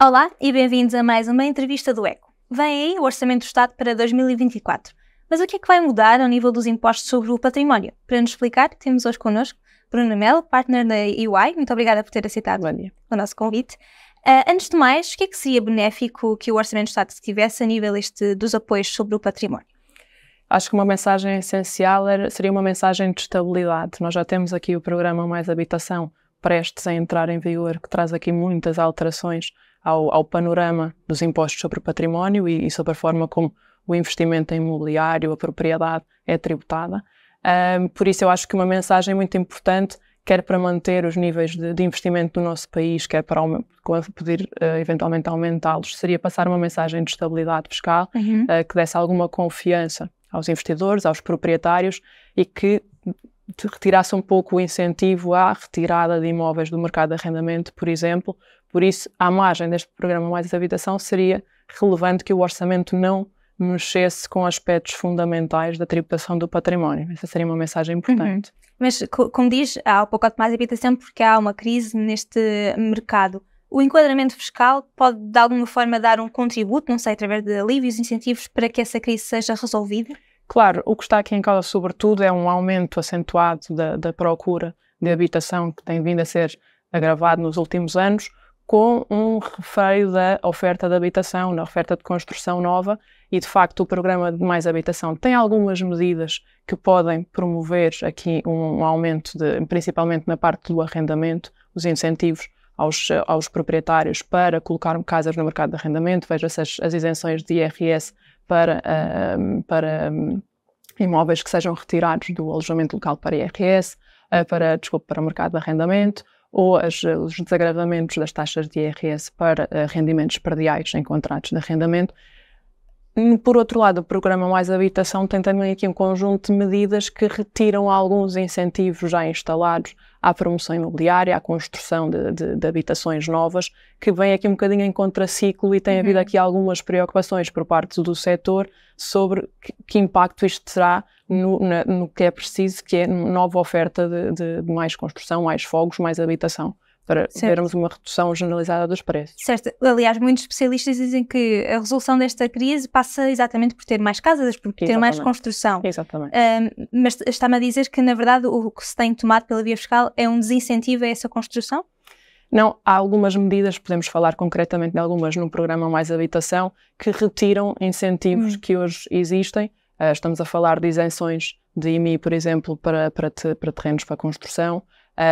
Olá e bem-vindos a mais uma entrevista do ECO. Vem aí o Orçamento do Estado para 2024. Mas o que é que vai mudar ao nível dos impostos sobre o património? Para nos explicar, temos hoje connosco Bruna Melo, partner da EY. Muito obrigada por ter aceitado o nosso convite. Antes de mais, o que é que seria benéfico que o Orçamento do Estado tivesse a nível dos apoios sobre o património? Acho que uma mensagem essencial seria uma mensagem de estabilidade. Nós já temos aqui o programa Mais Habitação prestes a entrar em vigor, que traz aqui muitas alterações ao panorama dos impostos sobre o património e sobre a forma como o investimento em imobiliário, a propriedade é tributada. Por isso eu acho que uma mensagem muito importante, quer para manter os níveis de investimento do nosso país, quer para poder eventualmente aumentá-los, seria passar uma mensagem de estabilidade fiscal, que desse alguma confiança aos investidores, aos proprietários e que retirasse um pouco o incentivo à retirada de imóveis do mercado de arrendamento, por exemplo. Por isso, à margem deste programa Mais Habitação, seria relevante que o orçamento não mexesse com aspectos fundamentais da tributação do património. Essa seria uma mensagem importante. Mas, como diz, há o pacote Mais Habitação porque há uma crise neste mercado. O enquadramento fiscal pode, de alguma forma, dar um contributo, não sei, através de alívios, incentivos, para que essa crise seja resolvida? Claro, o que está aqui em causa, sobretudo, é um aumento acentuado da procura de habitação que tem vindo a ser agravado nos últimos anos, com um refreio da oferta de habitação, da oferta de construção nova e, de facto, o programa de Mais Habitação tem algumas medidas que podem promover aqui um aumento, principalmente na parte do arrendamento, os incentivos aos proprietários para colocar casas no mercado de arrendamento. Veja-se as isenções de IRS para imóveis que sejam retirados do alojamento local para IRS, para o mercado de arrendamento, ou os desagravamentos das taxas de IRS para rendimentos prediais em contratos de arrendamento. Por outro lado, o programa Mais Habitação tem também aqui um conjunto de medidas que retiram alguns incentivos já instalados à promoção imobiliária, à construção de habitações novas, que vem aqui um bocadinho em contraciclo e tem havido aqui algumas preocupações por parte do setor sobre que impacto isto terá no que é preciso, que é nova oferta de mais construção, mais fogos, mais habitação, para vermos uma redução generalizada dos preços. Certo. Aliás, muitos especialistas dizem que a resolução desta crise passa exatamente por ter mais casas, por ter mais construção. Exatamente. Mas está-me a dizer que, na verdade, o que se tem tomado pela via fiscal é um desincentivo a essa construção? Não, há algumas medidas, podemos falar concretamente de algumas no programa Mais Habitação, que retiram incentivos que hoje existem. Estamos a falar de isenções de IMI, por exemplo, para terrenos para construção.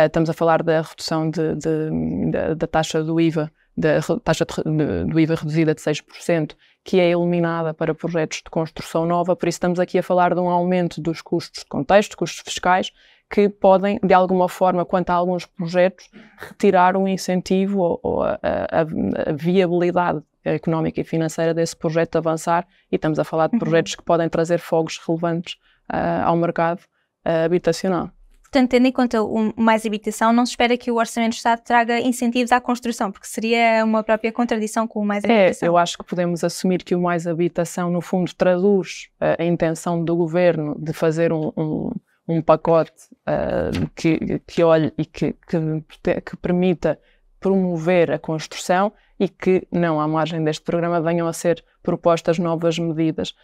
Estamos a falar da redução da taxa do IVA, do IVA reduzida de 6%, que é eliminada para projetos de construção nova. Por isso estamos aqui a falar de um aumento dos custos de contexto, custos fiscais, que podem, de alguma forma, quanto a alguns projetos, retirar um incentivo ou a viabilidade económica e financeira desse projeto avançar, e estamos a falar de projetos que podem trazer fogos relevantes ao mercado habitacional. Portanto, tendo em conta o Mais Habitação, não se espera que o Orçamento do Estado traga incentivos à construção, porque seria uma própria contradição com o Mais Habitação. Eu acho que podemos assumir que o Mais Habitação, no fundo, traduz a intenção do Governo de fazer um pacote que olhe e que permita promover a construção e que, não à margem deste programa, venham a ser propostas novas medidas.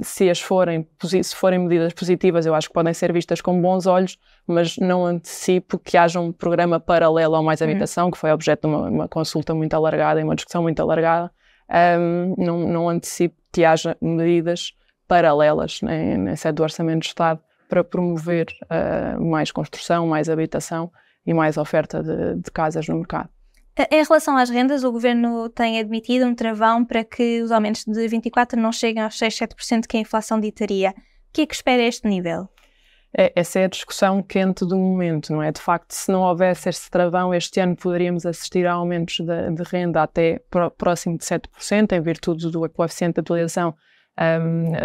Se forem medidas positivas, eu acho que podem ser vistas com bons olhos, mas não antecipo que haja um programa paralelo ao Mais Habitação, que foi objeto de uma consulta muito alargada e uma discussão muito alargada. Não antecipo que haja medidas paralelas na sede do Orçamento do Estado para promover mais construção, mais habitação e mais oferta de casas no mercado. Em relação às rendas, o Governo tem admitido um travão para que os aumentos de 24 não cheguem aos 6-7% que a inflação ditaria. O que é que espera a este nível? Essa é a discussão quente do momento, não é? De facto, se não houvesse este travão, este ano poderíamos assistir a aumentos de renda até próximo de 7%, em virtude do coeficiente de atualização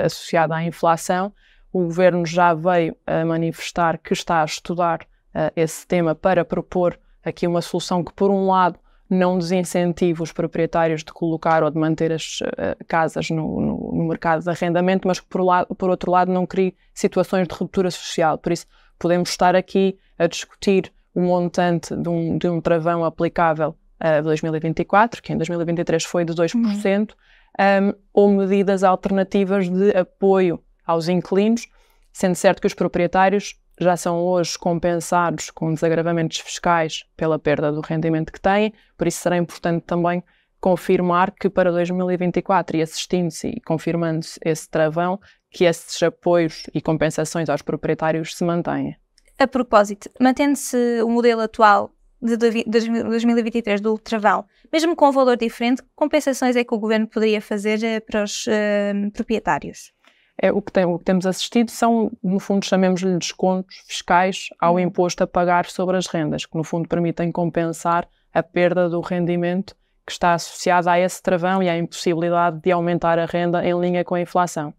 associado à inflação. O Governo já veio a manifestar que está a estudar esse tema para propor aqui uma solução que, por um lado, não desincentiva os proprietários de colocar ou de manter as casas no mercado de arrendamento, mas que, por outro lado, não crie situações de ruptura social. Por isso, podemos estar aqui a discutir o montante de um travão aplicável 2024, que em 2023 foi de 2%, ou medidas alternativas de apoio aos inquilinos, sendo certo que os proprietários já são hoje compensados com desagravamentos fiscais pela perda do rendimento que têm, por isso será importante também confirmar que para 2024, e assistindo-se e confirmando-se esse travão, que esses apoios e compensações aos proprietários se mantêm. A propósito, mantendo-se o modelo atual de 2023 do travão, mesmo com um valor diferente, que compensações é que o Governo poderia fazer para os proprietários? O que temos assistido são, no fundo, chamemos-lhe descontos fiscais ao imposto a pagar sobre as rendas, que no fundo permitem compensar a perda do rendimento que está associada a esse travão e à impossibilidade de aumentar a renda em linha com a inflação.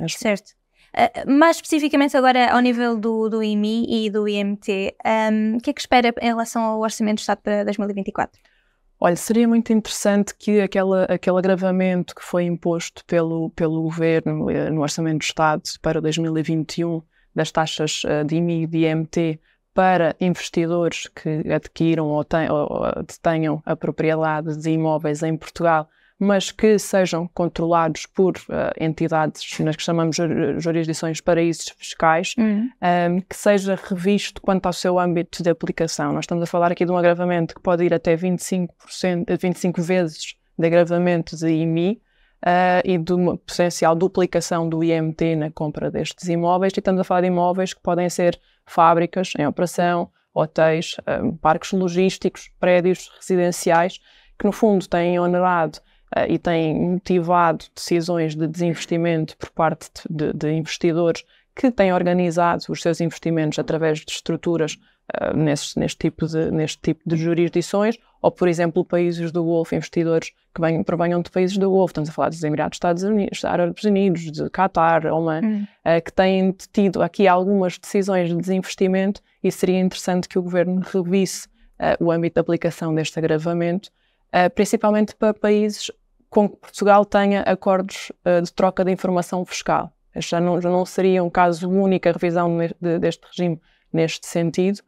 Certo. Mais especificamente agora ao nível do IMI e do IMT, o que é que espera em relação ao Orçamento do Estado para 2024? Olha, seria muito interessante que aquele agravamento que foi imposto pelo Governo no Orçamento do Estado para 2021 das taxas de IMI e de IMT para investidores que adquiram ou tenham a propriedade de imóveis em Portugal, mas que sejam controlados por entidades nas que chamamos jurisdições paraísos fiscais, que seja revisto quanto ao seu âmbito de aplicação. Nós estamos a falar aqui de um agravamento que pode ir até 25 vezes de agravamento de IMI e de uma potencial duplicação do IMT na compra destes imóveis, e estamos a falar de imóveis que podem ser fábricas em operação, hotéis, parques logísticos, prédios residenciais, que no fundo têm onerado e têm motivado decisões de desinvestimento por parte de investidores que têm organizado os seus investimentos através de estruturas neste tipo de jurisdições, ou, por exemplo, países do Golfo, investidores que provenham de países do Golfo, estamos a falar dos Emirados Árabes Unidos, de Qatar, Oman, que têm tido aqui algumas decisões de desinvestimento, e seria interessante que o Governo revisse o âmbito de aplicação deste agravamento, principalmente para países com que Portugal tenha acordos de troca de informação fiscal. Já não seria um caso único a revisão deste regime neste sentido,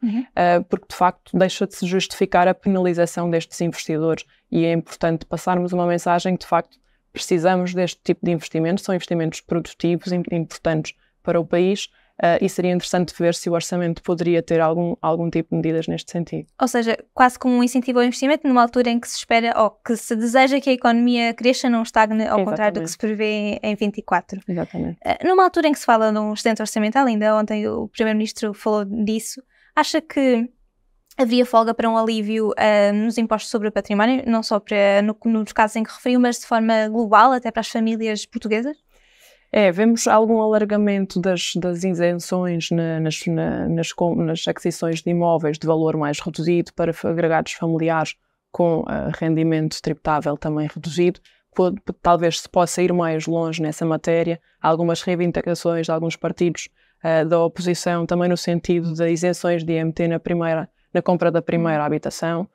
porque de facto deixa de se justificar a penalização destes investidores, e é importante passarmos uma mensagem que de facto precisamos deste tipo de investimentos, são investimentos produtivos, importantes para o país, e seria interessante ver se o orçamento poderia ter algum tipo de medidas neste sentido. Ou seja, quase como um incentivo ao investimento numa altura em que se espera, ou que se deseja que a economia cresça, não estagne, ao contrário do que se prevê em 24. Exatamente. Numa altura em que se fala de um excedente orçamental, ainda ontem o Primeiro-Ministro falou disso, acha que haveria folga para um alívio nos impostos sobre o património, não só nos casos em que referiu, mas de forma global, até para as famílias portuguesas? Vemos algum alargamento das isenções nas aquisições de imóveis de valor mais reduzido para agregados familiares com rendimento tributável também reduzido. Talvez se possa ir mais longe nessa matéria. Há algumas reivindicações de alguns partidos da oposição também no sentido de isenções de IMT na compra da primeira habitação.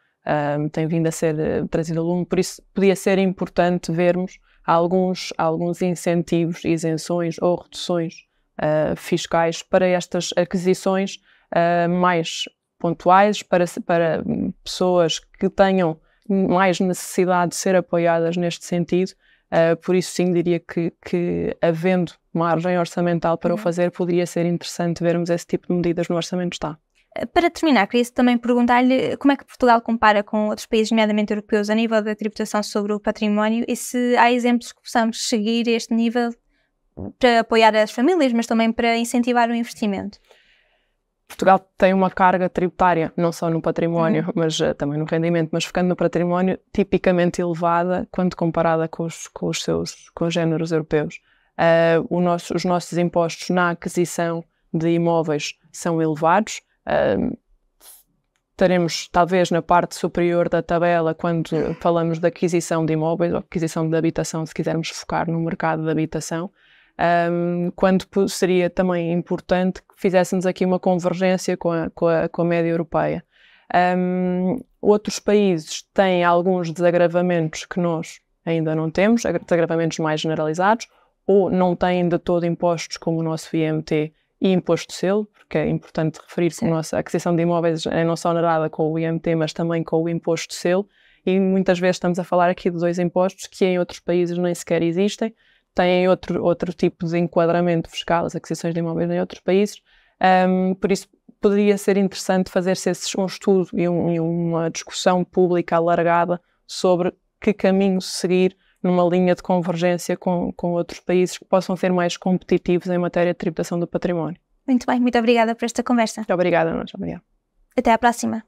Tem vindo a ser trazido a lume, por isso podia ser importante vermos alguns incentivos, isenções ou reduções fiscais para estas aquisições mais pontuais, para pessoas que tenham mais necessidade de ser apoiadas neste sentido. Por isso sim, diria que havendo margem orçamental para o fazer, poderia ser interessante vermos esse tipo de medidas no Orçamento do Estado. Para terminar, queria também perguntar-lhe como é que Portugal compara com outros países, nomeadamente europeus, a nível da tributação sobre o património, e se há exemplos que possamos seguir este nível para apoiar as famílias, mas também para incentivar o investimento. Portugal tem uma carga tributária, não só no património, mas também no rendimento, mas ficando no património, tipicamente elevada quando comparada com os géneros europeus. Os nossos impostos na aquisição de imóveis são elevados. Estaremos talvez na parte superior da tabela quando falamos de aquisição de imóveis ou aquisição de habitação, se quisermos focar no mercado de habitação, quando seria também importante que fizéssemos aqui uma convergência com a média europeia. Outros países têm alguns desagravamentos que nós ainda não temos, desagravamentos mais generalizados, ou não têm de todo impostos como o nosso IMT e imposto de selo, porque é importante referir que a nossa aquisição de imóveis é não só onerada com o IMT, mas também com o imposto de selo, e muitas vezes estamos a falar aqui de 2 impostos que em outros países nem sequer existem, têm outro tipo de enquadramento fiscal, as aquisições de imóveis em outros países, por isso poderia ser interessante fazer-se um estudo e uma discussão pública alargada sobre que caminho seguir numa linha de convergência com outros países que possam ser mais competitivos em matéria de tributação do património. Muito bem, muito obrigada por esta conversa. Muito obrigada, Nós. Obrigada. Até à próxima.